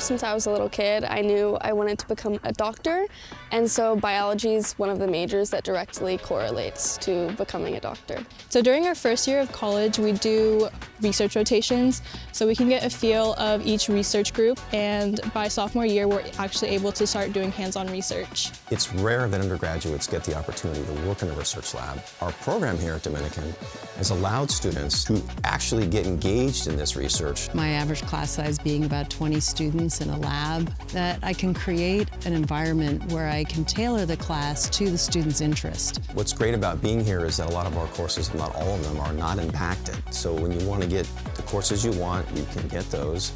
since I was a little kid, I knew I wanted to become a doctor, and so biology is one of the majors that directly correlates to becoming a doctor. So during our first year of college, we do research rotations, so we can get a feel of each research group, and by sophomore year, we're actually able to start doing hands-on research. It's rare that undergraduates get the opportunity to work in a research lab. Our program here at Dominican has allowed students to actually get engaged in this research. My average class size being about 20 students in a lab, that I can create an environment where I can tailor the class to the student's interest. What's great about being here is that a lot of our courses, not all of them, are not impacted. So when you want to get the courses you want, you can get those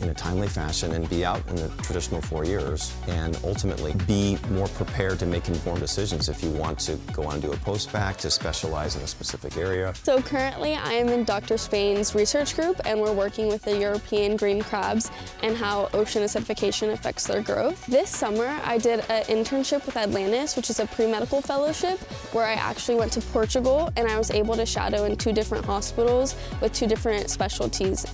in a timely fashion and be out in the traditional 4 years and ultimately be more prepared to make informed decisions if you want to go on and do a post-bac, to specialize in a specific area. So currently I am in Dr. Spain's research group, and we're working with the European green crabs and how ocean acidification affects their growth. This summer I did an internship with Atlantis, which is a pre-medical fellowship, where I actually went to Portugal and I was able to shadow in 2 different hospitals with 2 different specialties,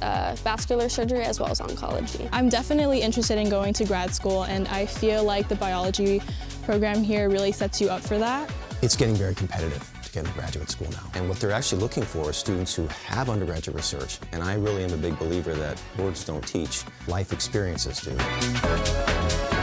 vascular surgery as well as oncology. I'm definitely interested in going to grad school, and I feel like the biology program here really sets you up for that. It's getting very competitive to get into graduate school now. And what they're actually looking for is students who have undergraduate research. And I really am a big believer that words don't teach, life experiences do.